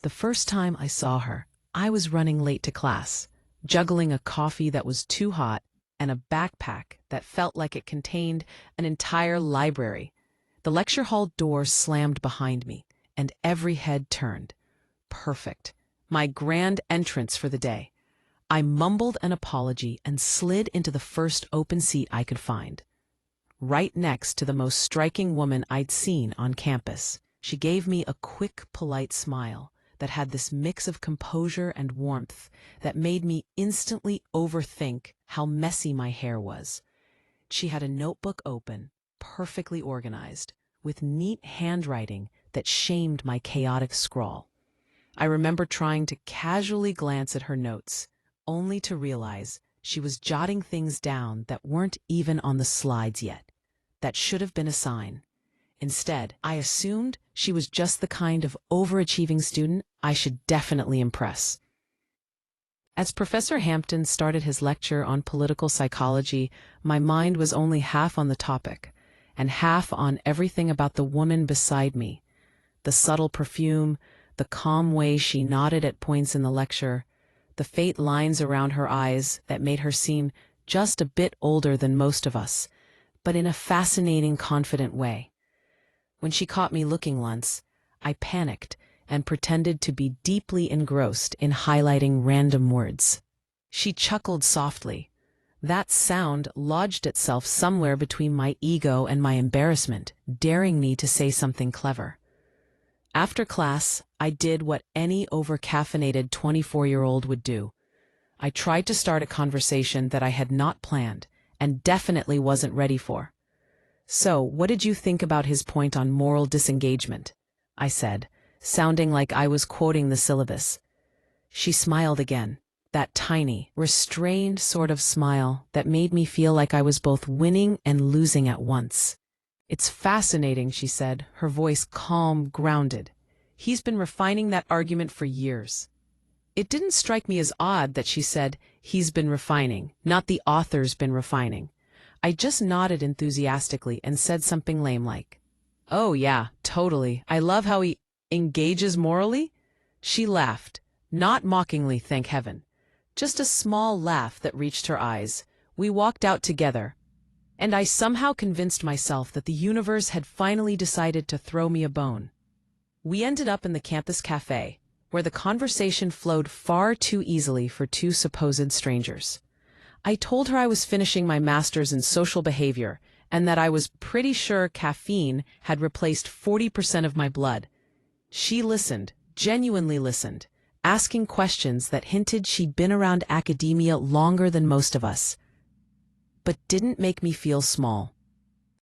The first time I saw her, I was running late to class, juggling a coffee that was too hot and a backpack that felt like it contained an entire library. The lecture hall door slammed behind me, and every head turned. Perfect. My grand entrance for the day. I mumbled an apology and slid into the first open seat I could find, right next to the most striking woman I'd seen on campus. She gave me a quick, polite smile that had this mix of composure and warmth that made me instantly overthink how messy my hair was. She had a notebook open, perfectly organized, with neat handwriting that shamed my chaotic scrawl. I remember trying to casually glance at her notes, only to realize she was jotting things down that weren't even on the slides yet. That should have been a sign. Instead, I assumed she was just the kind of overachieving student I should definitely impress. As Professor Hampton started his lecture on political psychology, my mind was only half on the topic, and half on everything about the woman beside me. The subtle perfume, the calm way she nodded at points in the lecture, the faint lines around her eyes that made her seem just a bit older than most of us, but in a fascinating, confident way. When she caught me looking once, I panicked and pretended to be deeply engrossed in highlighting random words. She chuckled softly. That sound lodged itself somewhere between my ego and my embarrassment, daring me to say something clever. After class, I did what any over-caffeinated 24-year-old would do. I tried to start a conversation that I had not planned and definitely wasn't ready for. "So, what did you think about his point on moral disengagement?" I said, sounding like I was quoting the syllabus. She smiled again, that tiny, restrained sort of smile that made me feel like I was both winning and losing at once. "It's fascinating," she said, her voice calm, grounded. "He's been refining that argument for years." It didn't strike me as odd that she said, "he's been refining," not "the author's been refining." I just nodded enthusiastically and said something lame like, "Oh yeah, totally. I love how he engages morally." She laughed, not mockingly, thank heaven. Just a small laugh that reached her eyes. We walked out together, and I somehow convinced myself that the universe had finally decided to throw me a bone. We ended up in the campus cafe, where the conversation flowed far too easily for two supposed strangers. I told her I was finishing my master's in social behavior and that I was pretty sure caffeine had replaced 40% of my blood. She listened, genuinely listened, asking questions that hinted she'd been around academia longer than most of us, but didn't make me feel small.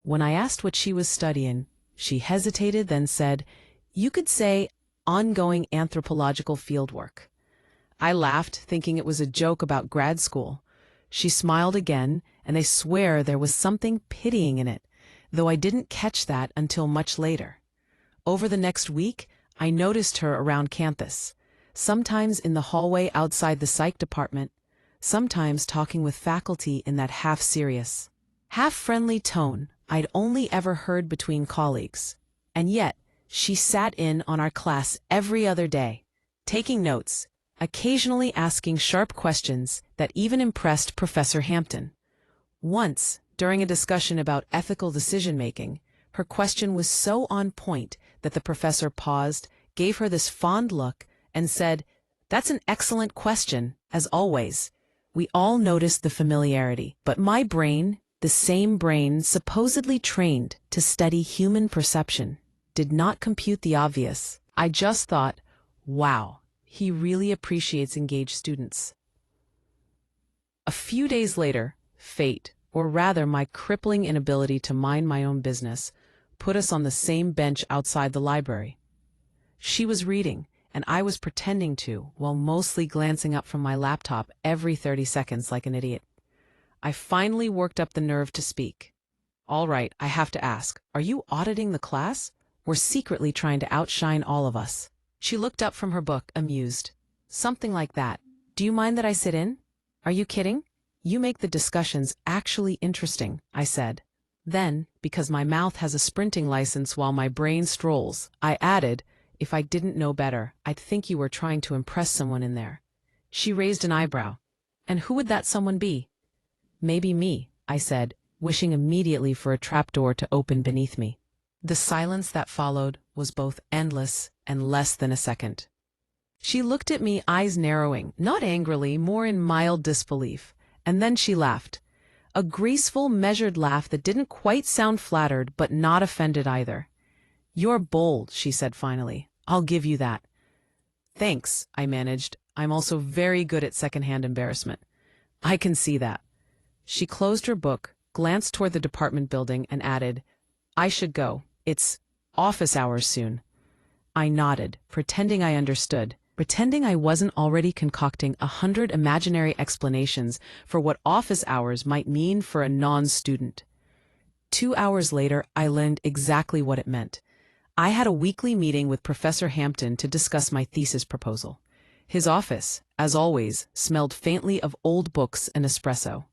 When I asked what she was studying, she hesitated, then said, "You could say ongoing anthropological fieldwork." I laughed, thinking it was a joke about grad school. She smiled again, and I swear there was something pitying in it, though I didn't catch that until much later. Over the next week, I noticed her around campus, sometimes in the hallway outside the psych department, sometimes talking with faculty in that half-serious, half-friendly tone I'd only ever heard between colleagues. And yet, she sat in on our class every other day, taking notes, occasionally asking sharp questions that even impressed Professor Hampton. Once, during a discussion about ethical decision-making, her question was so on point that the professor paused, gave her this fond look, and said, "That's an excellent question, as always." We all noticed the familiarity, but my brain, the same brain supposedly trained to study human perception, did not compute the obvious. I just thought, wow, he really appreciates engaged students. A few days later, fate, or rather my crippling inability to mind my own business, put us on the same bench outside the library. She was reading, and I was pretending to, while mostly glancing up from my laptop every 30 seconds like an idiot. I finally worked up the nerve to speak. "All right, I have to ask, are you auditing the class? We're secretly trying to outshine all of us." She looked up from her book, amused. "Something like that. Do you mind that I sit in? Are you kidding? You make the discussions actually interesting," I said. Then, because my mouth has a sprinting license while my brain strolls, I added, If I didn't know better, I'd think you were trying to impress someone in there." She raised an eyebrow. "And who would that someone be?" "Maybe me," I said, wishing immediately for a trapdoor to open beneath me. The silence that followed was both endless and less than a second. She looked at me, eyes narrowing, not angrily, more in mild disbelief, and then she laughed. A graceful, measured laugh that didn't quite sound flattered, but not offended either. "You're bold," she said finally. "I'll give you that." "Thanks," I managed. "I'm also very good at secondhand embarrassment." "I can see that." She closed her book, glanced toward the department building, and added, "I should go. It's office hours soon." I nodded, pretending I understood, pretending I wasn't already concocting 100 imaginary explanations for what office hours might mean for a non-student. 2 hours later, I learned exactly what it meant. I had a weekly meeting with Professor Hampton to discuss my thesis proposal. His office, as always, smelled faintly of old books and espresso.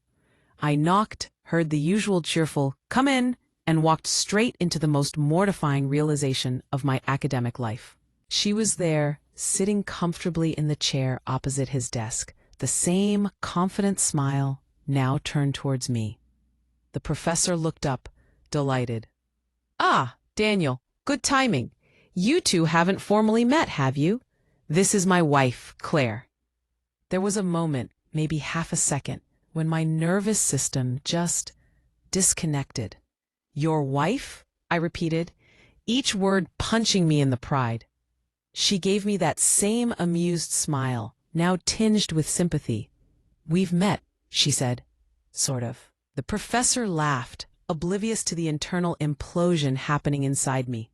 I knocked, heard the usual cheerful "come in," and walked straight into the most mortifying realization of my academic life. She was there, sitting comfortably in the chair opposite his desk, the same confident smile now turned towards me. The professor looked up, delighted. "Ah, Daniel, good timing. You two haven't formally met, have you? This is my wife, Claire." There was a moment, maybe half a second, when my nervous system just disconnected. "Your wife?" I repeated, each word punching me in the pride. She gave me that same amused smile, now tinged with sympathy. "We've met," she said. "Sort of." The professor laughed, oblivious to the internal implosion happening inside me.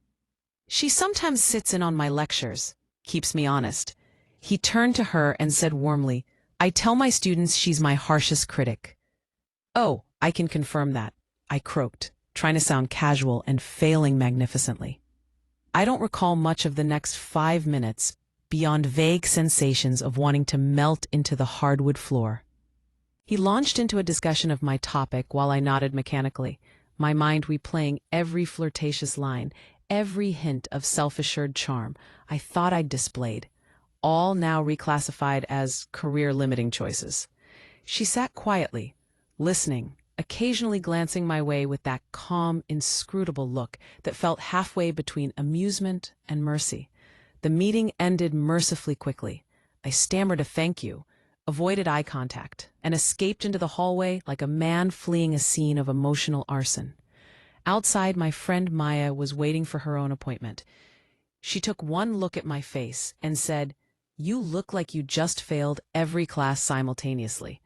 "She sometimes sits in on my lectures, keeps me honest." He turned to her and said warmly, "I tell my students she's my harshest critic." "Oh, I can confirm that," I croaked, trying to sound casual and failing magnificently. I don't recall much of the next 5 minutes, beyond vague sensations of wanting to melt into the hardwood floor. He launched into a discussion of my topic while I nodded mechanically, my mind replaying every flirtatious line, every hint of self-assured charm I thought I'd displayed, all now reclassified as career-limiting choices. She sat quietly, listening, occasionally glancing my way with that calm, inscrutable look that felt halfway between amusement and mercy. The meeting ended mercifully quickly. I stammered a thank you, avoided eye contact, and escaped into the hallway like a man fleeing a scene of emotional arson. Outside, my friend Maya was waiting for her own appointment. She took one look at my face and said, "You look like you just failed every class simultaneously."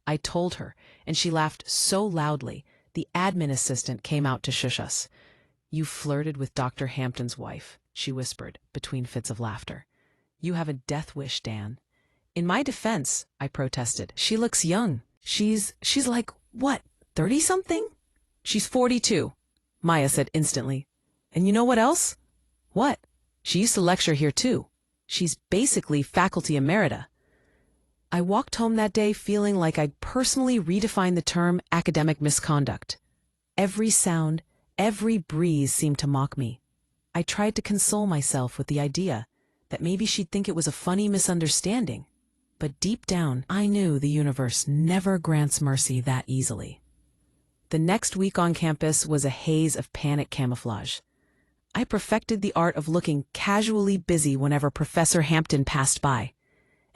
I told her, and she laughed so loudly, the admin assistant came out to shush us. "You flirted with Dr. Hampton's wife," she whispered, between fits of laughter. "You have a death wish, Dan." In my defense, I protested, "She looks young. She's like, what, 30-something?" "She's 42, Maya said instantly. "And you know what else?" "What?" "She used to lecture here too. She's basically faculty emerita." I walked home that day feeling like I'd personally redefined the term academic misconduct. Every sound, every breeze seemed to mock me. I tried to console myself with the idea that maybe she'd think it was a funny misunderstanding. But deep down, I knew the universe never grants mercy that easily. The next week on campus was a haze of panic camouflage. I perfected the art of looking casually busy whenever Professor Hampton passed by,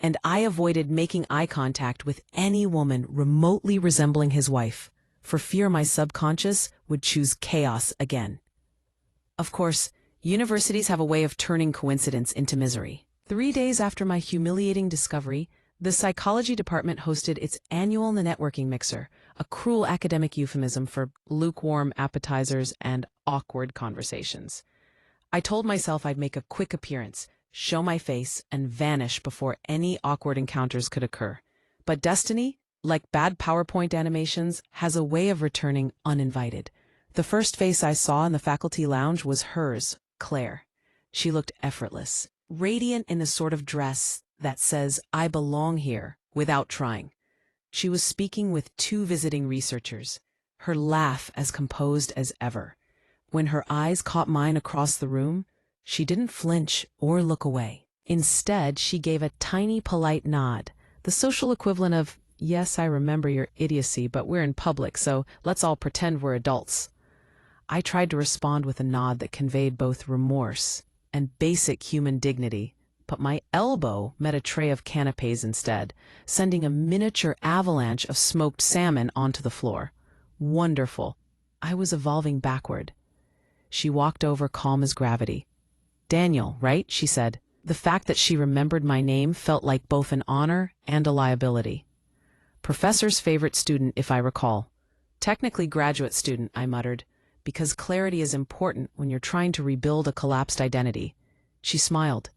and I avoided making eye contact with any woman remotely resembling his wife, for fear my subconscious would choose chaos again. Of course, universities have a way of turning coincidence into misery. 3 days after my humiliating discovery, the psychology department hosted its annual networking mixer, a cruel academic euphemism for lukewarm appetizers and awkward conversations. I told myself I'd make a quick appearance, show my face, and vanish before any awkward encounters could occur. But destiny, like bad PowerPoint animations, has a way of returning uninvited. The first face I saw in the faculty lounge was hers, Claire. She looked effortless, radiant in the sort of dress that says, "I belong here," without trying. She was speaking with 2 visiting researchers, her laugh as composed as ever. When her eyes caught mine across the room, She didn't flinch or look away. Instead, she gave a tiny polite nod, the social equivalent of, "Yes, I remember your idiocy, but we're in public, so let's all pretend we're adults." I tried to respond with a nod that conveyed both remorse and basic human dignity, but my elbow met a tray of canapes instead, sending a miniature avalanche of smoked salmon onto the floor. Wonderful. I was evolving backward. She walked over calm as gravity. "Daniel, right?" she said. The fact that she remembered my name felt like both an honor and a liability. "Professor's favorite student, if I recall." "Technically graduate student," I muttered, "because clarity is important when you're trying to rebuild a collapsed identity." She smiled.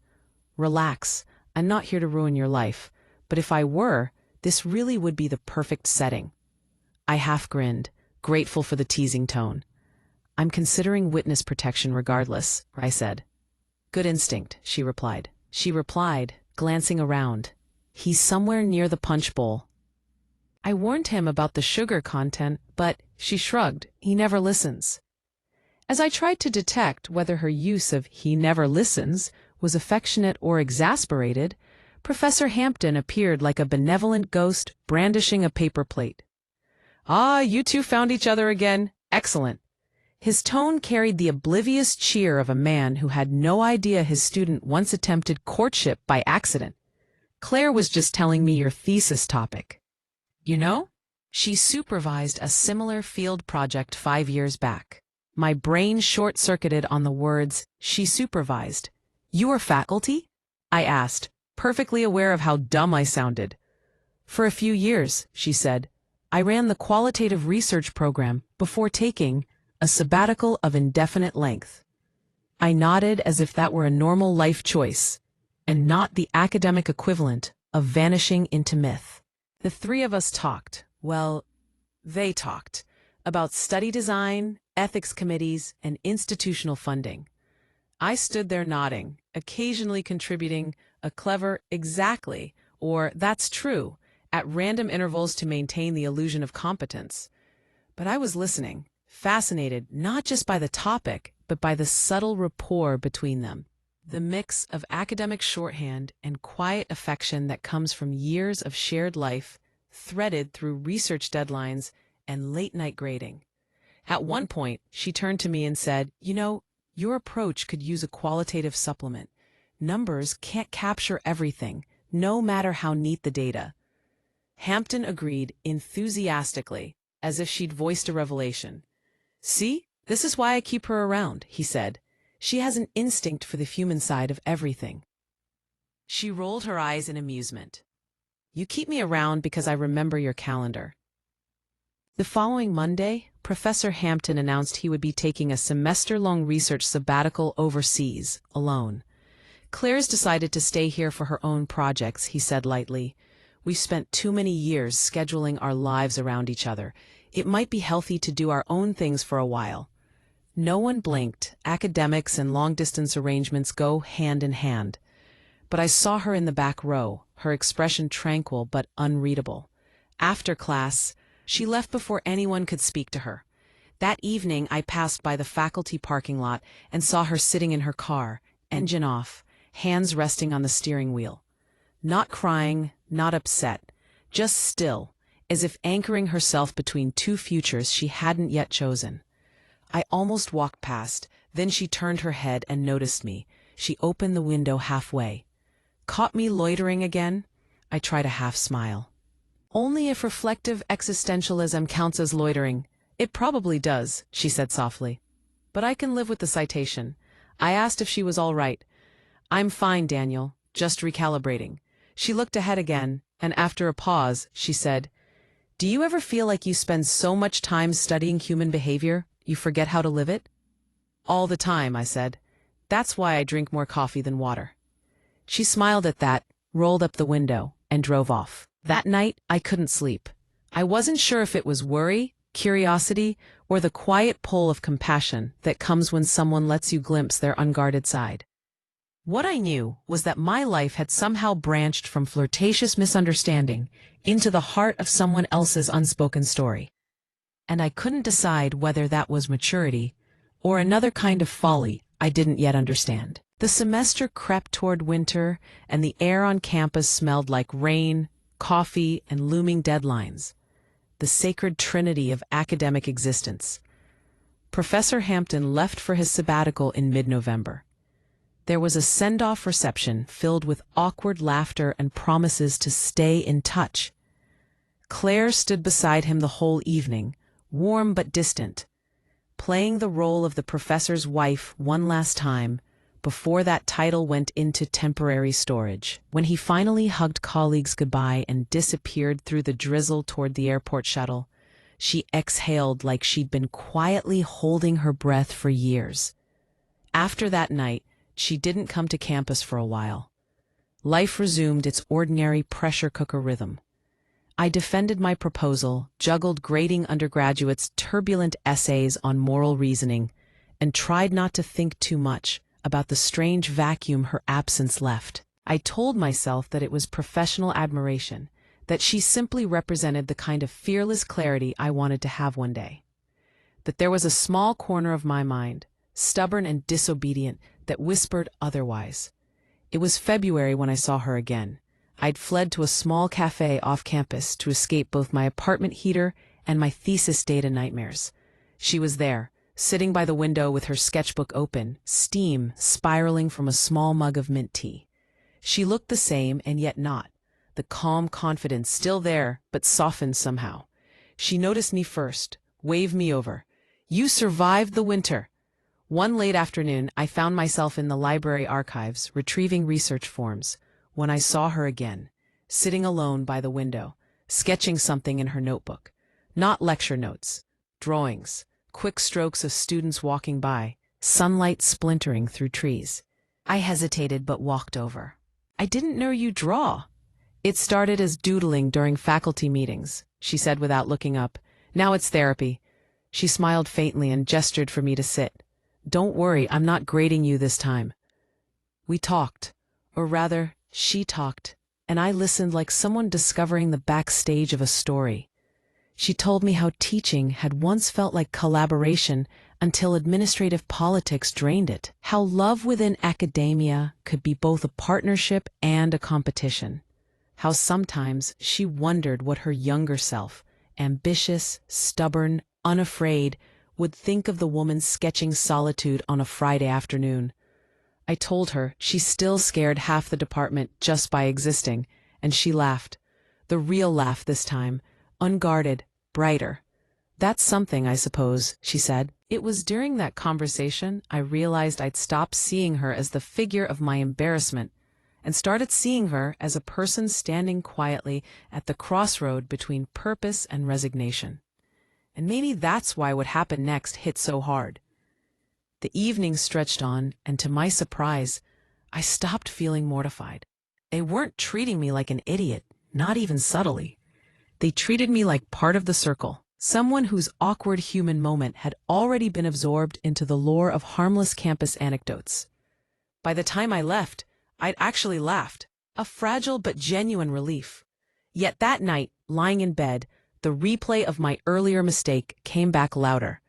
"Relax. I'm not here to ruin your life, but if I were, this really would be the perfect setting." I half grinned, grateful for the teasing tone. "I'm considering witness protection regardless," I said. "Good instinct," she replied. She replied, glancing around. "He's somewhere near the punch bowl." I warned him about the sugar content, but, she shrugged, "He never listens." As I tried to detect whether her use of "he never listens" was affectionate or exasperated, Professor Hampton appeared like a benevolent ghost brandishing a paper plate. "Ah, you two found each other again. Excellent." His tone carried the oblivious cheer of a man who had no idea his student once attempted courtship by accident. "Claire was just telling me your thesis topic. You know, she supervised a similar field project 5 years back." My brain short-circuited on the words, "she supervised." "You are faculty?" I asked, perfectly aware of how dumb I sounded. "For a few years," she said. "I ran the qualitative research program before taking a sabbatical of indefinite length." I nodded as if that were a normal life choice, and not the academic equivalent of vanishing into myth. The three of us talked, well, they talked, about study design, ethics committees, and institutional funding. I stood there nodding, occasionally contributing a clever "exactly" or "that's true" at random intervals to maintain the illusion of competence. But I was listening, fascinated not just by the topic, but by the subtle rapport between them. The mix of academic shorthand and quiet affection that comes from years of shared life, threaded through research deadlines and late-night grading. At one point, she turned to me and said, "You know, your approach could use a qualitative supplement. Numbers can't capture everything, no matter how neat the data." Hampton agreed enthusiastically, as if she'd voiced a revelation. "See, this is why I keep her around," he said. "She has an instinct for the human side of everything." She rolled her eyes in amusement. "You keep me around because I remember your calendar." The following Monday, Professor Hampton announced he would be taking a semester-long research sabbatical overseas, alone. "Claire's decided to stay here for her own projects," he said lightly. "We've spent too many years scheduling our lives around each other. It might be healthy to do our own things for a while." No one blinked. Academics and long-distance arrangements go hand in hand. But I saw her in the back row, her expression tranquil but unreadable. After class, she left before anyone could speak to her. That evening, I passed by the faculty parking lot and saw her sitting in her car, engine off, hands resting on the steering wheel. Not crying, not upset, just still, as if anchoring herself between two futures she hadn't yet chosen. I almost walked past, then she turned her head and noticed me. She opened the window halfway. "Caught me loitering again?" I tried a half smile. "Only if reflective existentialism counts as loitering. It probably does," she said softly. "But I can live with the citation." I asked if she was all right. "I'm fine, Daniel, just recalibrating." She looked ahead again, and after a pause, she said, "Do you ever feel like you spend so much time studying human behavior, you forget how to live it?" "All the time," I said. "That's why I drink more coffee than water." She smiled at that, rolled up the window, and drove off. That night, I couldn't sleep. I wasn't sure if it was worry, curiosity, or the quiet pull of compassion that comes when someone lets you glimpse their unguarded side. What I knew was that my life had somehow branched from flirtatious misunderstanding into the heart of someone else's unspoken story. And I couldn't decide whether that was maturity or another kind of folly I didn't yet understand. The semester crept toward winter, and the air on campus smelled like rain, coffee, and looming deadlines. The sacred trinity of academic existence. Professor Hampton left for his sabbatical in mid-November. There was a send-off reception filled with awkward laughter and promises to stay in touch. Claire stood beside him the whole evening, warm but distant, playing the role of the professor's wife one last time before that title went into temporary storage. When he finally hugged colleagues goodbye and disappeared through the drizzle toward the airport shuttle, she exhaled like she'd been quietly holding her breath for years. After that night, she didn't come to campus for a while. Life resumed its ordinary pressure cooker rhythm. I defended my proposal, juggled grading undergraduates' turbulent essays on moral reasoning, and tried not to think too much about the strange vacuum her absence left. I told myself that it was professional admiration, that she simply represented the kind of fearless clarity I wanted to have one day. That there was a small corner of my mind, stubborn and disobedient, that whispered otherwise. It was February when I saw her again. I'd fled to a small cafe off campus to escape both my apartment heater and my thesis data nightmares. She was there, sitting by the window with her sketchbook open, steam spiraling from a small mug of mint tea. She looked the same and yet not, the calm confidence still there but softened somehow. She noticed me first, waved me over. "You survived the winter." One late afternoon, I found myself in the library archives, retrieving research forms, when I saw her again, sitting alone by the window, sketching something in her notebook. Not lecture notes, drawings, quick strokes of students walking by, sunlight splintering through trees. I hesitated but walked over. "I didn't know you draw." "It started as doodling during faculty meetings," she said without looking up. "Now it's therapy." She smiled faintly and gestured for me to sit. "Don't worry, I'm not grading you this time." We talked, or rather, she talked, and I listened like someone discovering the backstage of a story. She told me how teaching had once felt like collaboration until administrative politics drained it, how love within academia could be both a partnership and a competition, how sometimes she wondered what her younger self, ambitious, stubborn, unafraid, would think of the woman sketching solitude on a Friday afternoon. I told her she still scared half the department just by existing, and she laughed. The real laugh this time, unguarded, brighter. "That's something, I suppose," she said. It was during that conversation I realized I'd stopped seeing her as the figure of my embarrassment and started seeing her as a person standing quietly at the crossroad between purpose and resignation. And maybe that's why what happened next hit so hard. The evening stretched on, and to my surprise, I stopped feeling mortified. They weren't treating me like an idiot, not even subtly. They treated me like part of the circle, someone whose awkward human moment had already been absorbed into the lore of harmless campus anecdotes. By the time I left, I'd actually laughed, a fragile but genuine relief. Yet that night, lying in bed, the replay of my earlier mistake came back louder.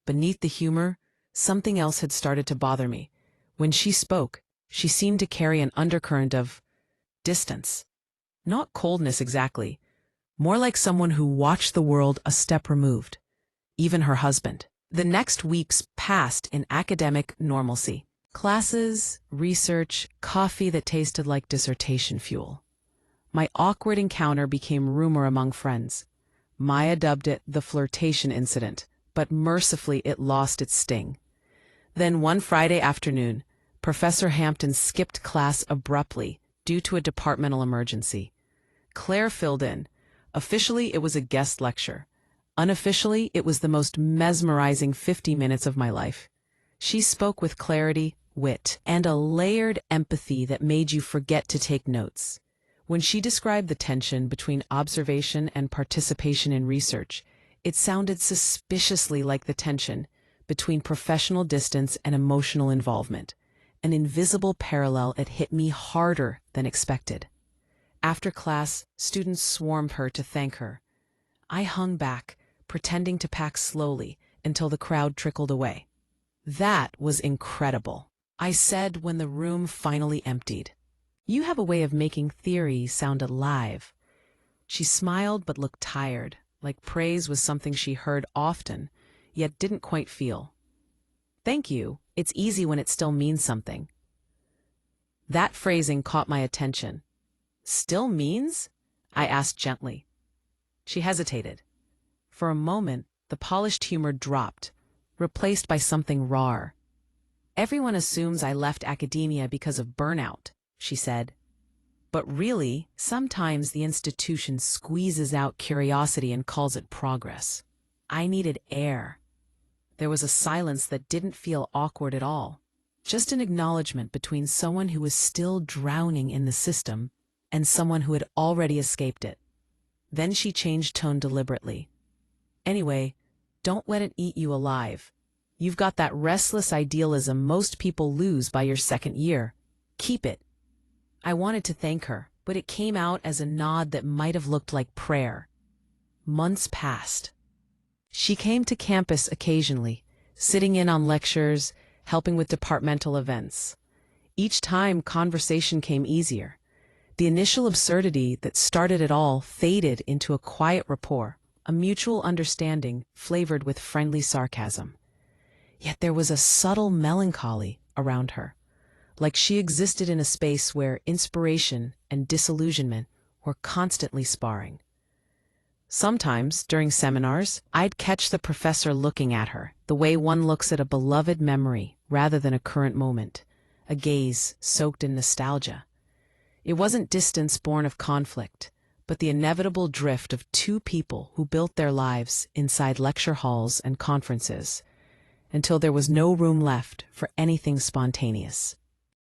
Beneath the humor, something else had started to bother me. When she spoke, she seemed to carry an undercurrent of distance. Not coldness exactly, more like someone who watched the world a step removed. Even her husband. The next weeks passed in academic normalcy. Classes, research, coffee that tasted like dissertation fuel. My awkward encounter became rumor among friends. Maya dubbed it the flirtation incident, but mercifully it lost its sting. Then one Friday afternoon, Professor Hampton skipped class abruptly due to a departmental emergency. Claire filled in. Officially, it was a guest lecture. Unofficially, it was the most mesmerizing 50 minutes of my life. She spoke with clarity, wit, and a layered empathy that made you forget to take notes. When she described the tension between observation and participation in research, it sounded suspiciously like the tension between professional distance and emotional involvement, an invisible parallel that hit me harder than expected. After class, students swarmed her to thank her. I hung back, pretending to pack slowly until the crowd trickled away. That was incredible, I said when the room finally emptied. You have a way of making theory sound alive. She smiled but looked tired, like praise was something she heard often, yet didn't quite feel. Thank you, it's easy when it still means something. That phrasing caught my attention. Still means? I asked gently. She hesitated. For a moment, the polished humor dropped, replaced by something raw. Everyone assumes I left academia because of burnout, she said. But really, sometimes the institution squeezes out curiosity and calls it progress. I needed air. There was a silence that didn't feel awkward at all, just an acknowledgement between someone who was still drowning in the system and someone who had already escaped it. Then she changed tone deliberately. Anyway, don't let it eat you alive. You've got that restless idealism most people lose by your second year. Keep it. I wanted to thank her, but it came out as a nod that might have looked like prayer. Months passed. She came to campus occasionally, sitting in on lectures, helping with departmental events. Each time, conversation came easier. The initial absurdity that started it all faded into a quiet rapport, a mutual understanding flavored with friendly sarcasm. Yet there was a subtle melancholy around her, like she existed in a space where inspiration and disillusionment were constantly sparring. Sometimes, during seminars, I'd catch the professor looking at her, the way one looks at a beloved memory rather than a current moment, a gaze soaked in nostalgia. It wasn't distance born of conflict, but the inevitable drift of two people who built their lives inside lecture halls and conferences, until there was no room left for anything spontaneous.